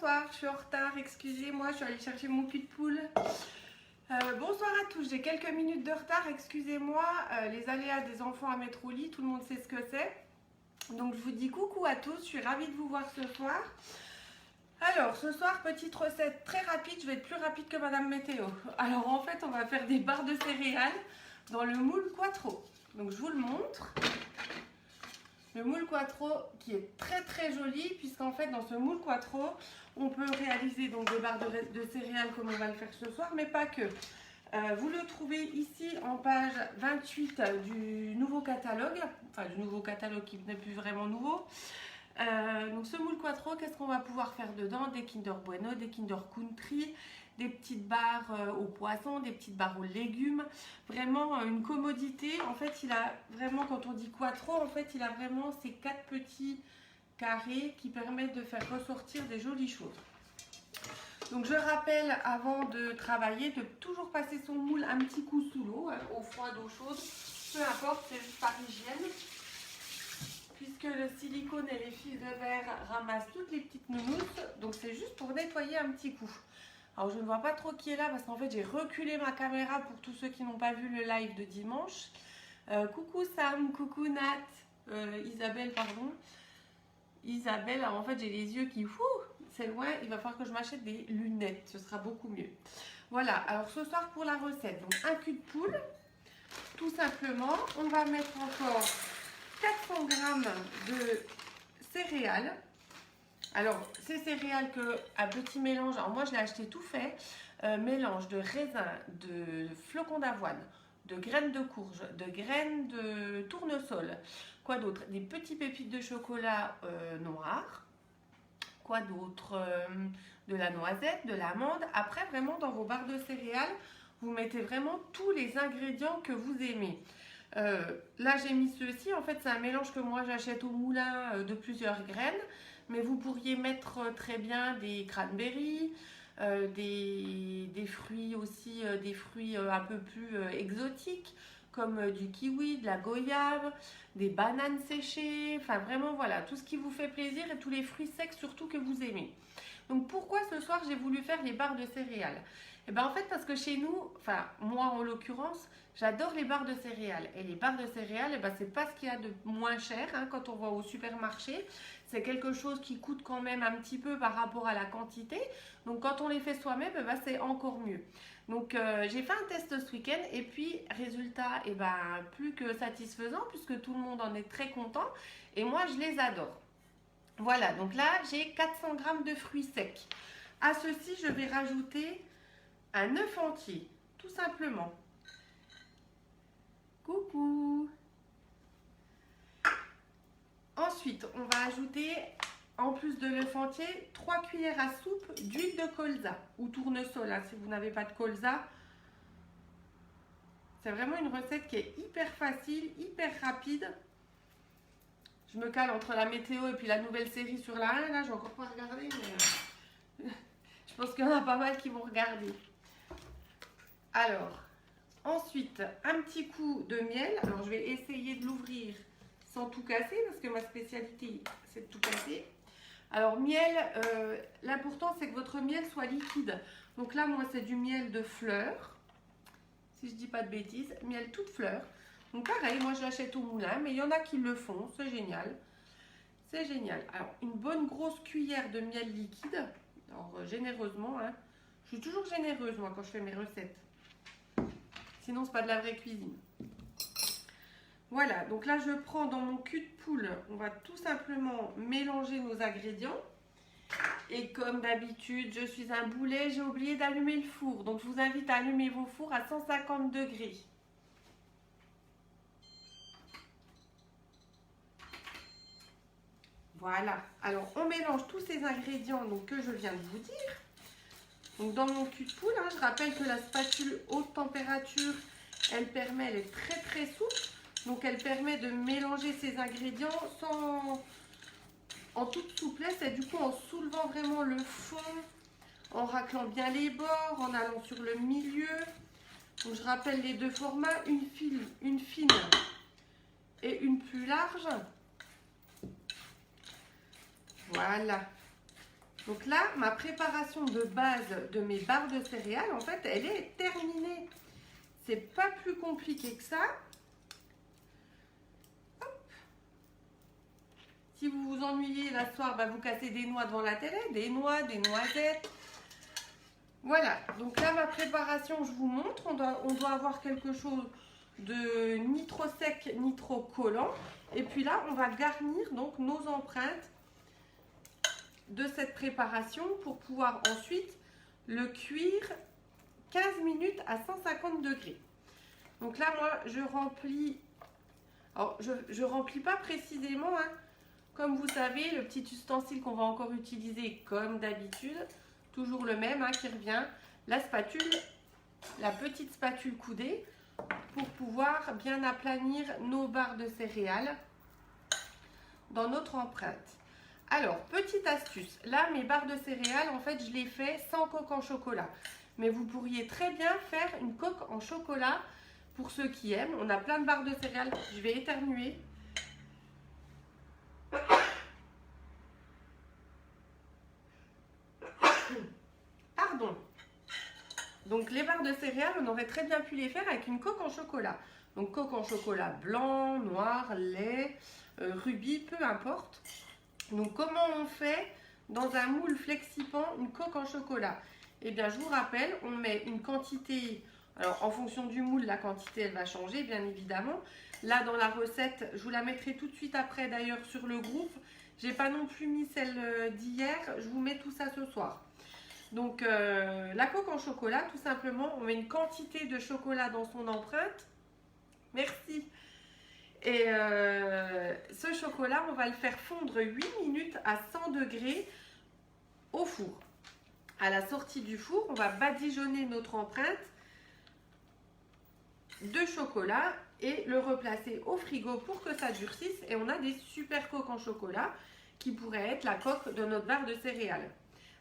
bonsoir, je suis en retard, excusez-moi, je suis allée chercher mon cul de poule. Bonsoir à tous, j'ai quelques minutes de retard, excusez-moi, les aléas des enfants à mettre au lit, tout le monde sait ce que c'est. Donc je vous dis coucou à tous, je suis ravie de vous voir ce soir. Alors ce soir, petite recette très rapide, je vais être plus rapide que Madame Météo. Alors en fait, on va faire des barres de céréales dans le moule Quattro. Donc je vous le montre. Le moule Quattro qui est très très joli puisqu'en fait dans ce moule Quattro on peut réaliser donc des barres de céréales comme on va le faire ce soir, mais pas que. Vous le trouvez ici en page 28 du nouveau catalogue, enfin du nouveau catalogue qui n'est plus vraiment nouveau. Donc ce moule Quattro, qu'est-ce qu'on va pouvoir faire dedans? Des Kinder Bueno, des Kinder Country, des petites barres au poisson, des petites barres aux légumes, vraiment une commodité. En fait, il a vraiment, quand on dit Quattro, en fait, il a vraiment ces 4 petits carrés qui permettent de faire ressortir des jolies choses. Donc je rappelle avant de travailler de toujours passer son moule un petit coup sous l'eau, au froid, d'eau chaude, peu importe, c'est juste par hygiène. Puisque le silicone et les fils de verre ramassent toutes les petites nounoutes, donc c'est juste pour nettoyer un petit coup. Alors je ne vois pas trop qui est là parce qu'en fait j'ai reculé ma caméra pour tous ceux qui n'ont pas vu le live de dimanche. Coucou Sam, coucou Nat, Isabelle pardon. Isabelle, alors en fait j'ai les yeux qui, c'est loin, il va falloir que je m'achète des lunettes, ce sera beaucoup mieux. Voilà, alors ce soir pour la recette, donc un cul de poule, tout simplement, on va mettre encore 400 g de céréales. Alors, ces céréales un petit mélange, alors moi je l'ai acheté tout fait, mélange de raisin, de flocons d'avoine, de graines de courge, de graines de tournesol, quoi d'autre? Des petits pépites de chocolat noir, quoi d'autre? De la noisette, de l'amande. Après, vraiment dans vos barres de céréales, vous mettez vraiment tous les ingrédients que vous aimez. Là j'ai mis ceci, en fait c'est un mélange que moi j'achète au moulin de plusieurs graines, mais vous pourriez mettre très bien des cranberries, des fruits aussi, des fruits un peu plus exotiques comme du kiwi, de la goyave, des bananes séchées, enfin vraiment voilà, tout ce qui vous fait plaisir et tous les fruits secs surtout que vous aimez. Donc pourquoi ce soir j'ai voulu faire les barres de céréales? Et bien en fait parce que chez nous, enfin moi en l'occurrence, j'adore les barres de céréales. Et les barres de céréales, et ben c'est pas ce qu'il y a de moins cher quand on va au supermarché. C'est quelque chose qui coûte quand même un petit peu par rapport à la quantité. Donc quand on les fait soi-même, et ben, c'est encore mieux. Donc j'ai fait un test ce week-end et puis résultat, et ben, plus que satisfaisant puisque tout le monde en est très content. Et moi je les adore. Voilà, donc là j'ai 400 g de fruits secs. À ceci, je vais rajouter un œuf entier, tout simplement. Coucou! Ensuite, on va ajouter, en plus de l'œuf entier, 3 cuillères à soupe d'huile de colza ou tournesol, si vous n'avez pas de colza. C'est vraiment une recette qui est hyper facile, hyper rapide. Je me cale entre la météo et puis la nouvelle série sur la 1. Là, j'ai encore pas regardé, mais je pense qu'il y en a pas mal qui vont regarder. Alors, ensuite, un petit coup de miel. Alors, je vais essayer de l'ouvrir sans tout casser parce que ma spécialité, c'est de tout casser. Alors, miel, l'important, c'est que votre miel soit liquide. Donc là, moi, c'est du miel de fleurs. Si je dis pas de bêtises, miel toute fleur. Donc pareil, moi je l'achète au moulin, mais il y en a qui le font, c'est génial. C'est génial. Alors une bonne grosse cuillère de miel liquide, alors généreusement, je suis toujours généreuse moi quand je fais mes recettes. Sinon c'est pas de la vraie cuisine. Voilà, donc là je prends dans mon cul de poule, on va tout simplement mélanger nos ingrédients. Et comme d'habitude, je suis un boulet, j'ai oublié d'allumer le four. Donc je vous invite à allumer vos fours à 150 degrés. Voilà, alors on mélange tous ces ingrédients donc, que je viens de vous dire. Donc dans mon cul de poule, je rappelle que la spatule haute température, elle est très très souple. Donc elle permet de mélanger ces ingrédients en toute souplesse et du coup en soulevant vraiment le fond, en raclant bien les bords, en allant sur le milieu. Donc je rappelle les deux formats, une fine et une plus large. Voilà. Donc là, ma préparation de base de mes barres de céréales, en fait, elle est terminée. C'est pas plus compliqué que ça. Hop. Si vous vous ennuyez la soir, bah, vous cassez des noix devant la télé, des noix, des noisettes. Voilà, donc là, ma préparation, je vous montre. On doit avoir quelque chose de ni trop sec, ni trop collant. Et puis là, on va garnir donc nos empreintes de cette préparation pour pouvoir ensuite le cuire 15 minutes à 150 degrés. Donc là, moi, je remplis. Alors, je remplis pas précisément, hein. Comme vous savez, le petit ustensile qu'on va encore utiliser comme d'habitude, toujours le même, hein, qui revient, la spatule, la petite spatule coudée pour pouvoir bien aplanir nos barres de céréales dans notre empreinte. Alors, petite astuce, là mes barres de céréales, en fait je les fais sans coque en chocolat. Mais vous pourriez très bien faire une coque en chocolat pour ceux qui aiment. On a plein de barres de céréales, je vais éternuer. Pardon. Donc les barres de céréales, on aurait très bien pu les faire avec une coque en chocolat. Donc coque en chocolat blanc, noir, lait, rubis, peu importe. Donc comment on fait dans un moule Flexipant une coque en chocolat? Eh bien je vous rappelle, on met une quantité, alors en fonction du moule la quantité elle va changer bien évidemment. Là dans la recette, je vous la mettrai tout de suite après d'ailleurs sur le groupe. J'ai pas non plus mis celle d'hier, je vous mets tout ça ce soir. Donc la coque en chocolat, tout simplement, on met une quantité de chocolat dans son empreinte. Merci. Et ce chocolat, on va le faire fondre 8 minutes à 100 degrés au four. À la sortie du four, on va badigeonner notre empreinte de chocolat et le replacer au frigo pour que ça durcisse. Et on a des super coques en chocolat qui pourraient être la coque de notre barre de céréales.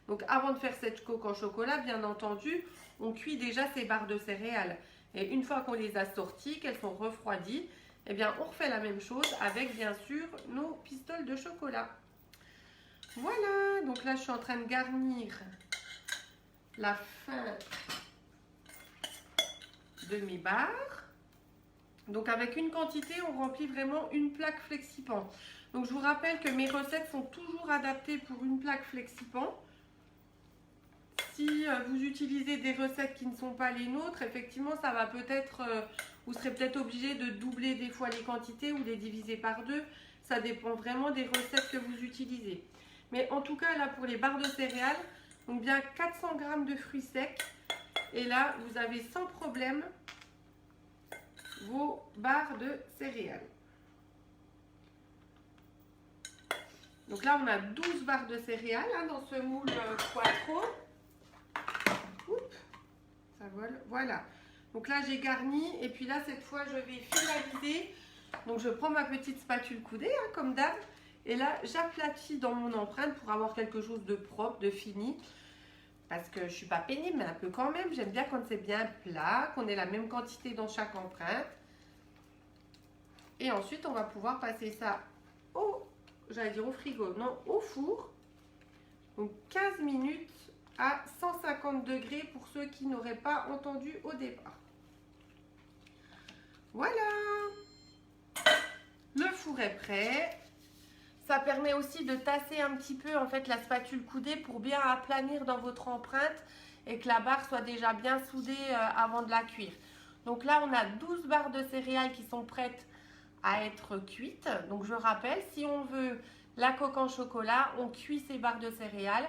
Donc avant de faire cette coque en chocolat, bien entendu, on cuit déjà ces barres de céréales. Et une fois qu'on les a sorties, qu'elles sont refroidies, eh bien on refait la même chose avec bien sûr nos pistoles de chocolat. Voilà, donc là je suis en train de garnir la fin de mes barres. Donc avec une quantité, on remplit vraiment une plaque Flexipant. Donc je vous rappelle que mes recettes sont toujours adaptées pour une plaque Flexipant. Si vous utilisez des recettes qui ne sont pas les nôtres, effectivement, ça va peut-être, vous serez peut-être obligé de doubler des fois les quantités ou les diviser par deux. Ça dépend vraiment des recettes que vous utilisez. Mais en tout cas, là, pour les barres de céréales, donc bien 400 g de fruits secs. Et là, vous avez sans problème vos barres de céréales. Donc là, on a 12 barres de céréales hein, dans ce moule Quattro. Ça vole, voilà. Donc là j'ai garni et puis là cette fois je vais finaliser. Donc je prends ma petite spatule coudée hein, comme d'hab et là j'aplatis dans mon empreinte pour avoir quelque chose de propre, de fini. Parce que je suis pas pénible mais un peu quand même. J'aime bien quand c'est bien plat, qu'on ait la même quantité dans chaque empreinte. Et ensuite on va pouvoir passer ça j'allais dire au frigo, non au four. Donc 15 minutes à 150 degrés pour ceux qui n'auraient pas entendu au départ. Voilà, le four est prêt. Ça permet aussi de tasser un petit peu en fait la spatule coudée pour bien aplanir dans votre empreinte et que la barre soit déjà bien soudée avant de la cuire. Donc là on a 12 barres de céréales qui sont prêtes à être cuites. Donc je rappelle, si on veut la coque en chocolat, on cuit ces barres de céréales.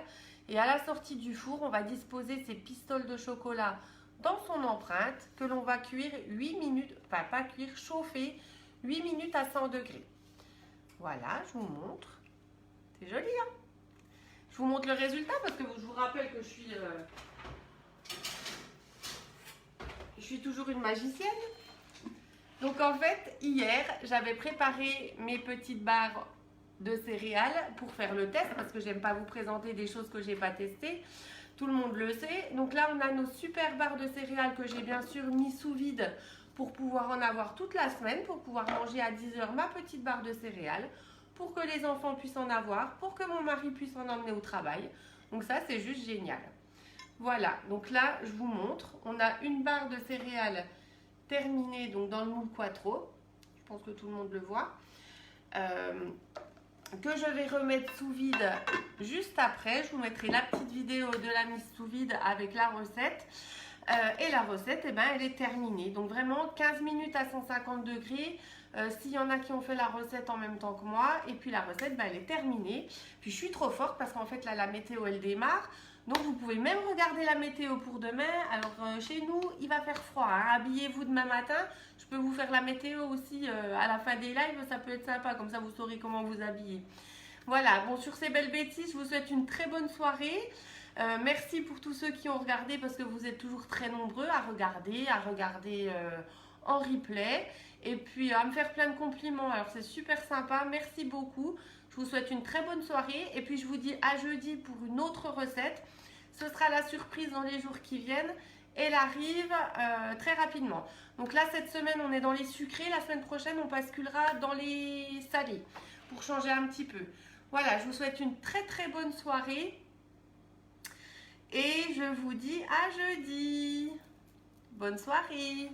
Et à la sortie du four, on va disposer ces pistoles de chocolat dans son empreinte que l'on va cuire 8 minutes, enfin pas cuire, chauffer 8 minutes à 100 degrés. Voilà, je vous montre. C'est joli, hein? Je vous montre le résultat parce que je vous rappelle que je suis toujours une magicienne. Donc en fait, hier, j'avais préparé mes petites barres de céréales pour faire le test parce que j'aime pas vous présenter des choses que j'ai pas testées, tout le monde le sait. Donc là on a nos super barres de céréales que j'ai bien sûr mis sous vide pour pouvoir en avoir toute la semaine, pour pouvoir manger à 10 h ma petite barre de céréales, pour que les enfants puissent en avoir, pour que mon mari puisse en emmener au travail. Donc ça, c'est juste génial. Voilà, donc là, je vous montre. On a une barre de céréales terminée donc dans le moule Quattro. Je pense que tout le monde le voit. Que je vais remettre sous vide juste après. Je vous mettrai la petite vidéo de la mise sous vide avec la recette. Et la recette, eh ben, elle est terminée. Donc vraiment 15 minutes à 150 degrés. S'il y en a qui ont fait la recette en même temps que moi. Et puis la recette, ben, elle est terminée. Puis je suis trop forte parce qu'en fait là, la météo, elle démarre. Donc vous pouvez même regarder la météo pour demain. Alors chez nous, il va faire froid. Hein. Habillez-vous demain matin. Je peux vous faire la météo aussi à la fin des lives. Ça peut être sympa. Comme ça, vous saurez comment vous habiller. Voilà. Bon, sur ces belles bêtises, je vous souhaite une très bonne soirée. Merci pour tous ceux qui ont regardé parce que vous êtes toujours très nombreux à regarder en replay et puis à me faire plein de compliments. Alors c'est super sympa, merci beaucoup. Je vous souhaite une très bonne soirée et puis je vous dis à jeudi pour une autre recette. Ce sera la surprise dans les jours qui viennent. Elle arrive très rapidement. Donc là cette semaine on est dans les sucrés, la semaine prochaine on basculera dans les salés pour changer un petit peu. Voilà, je vous souhaite une très très bonne soirée. Et je vous dis à jeudi. Bonne soirée.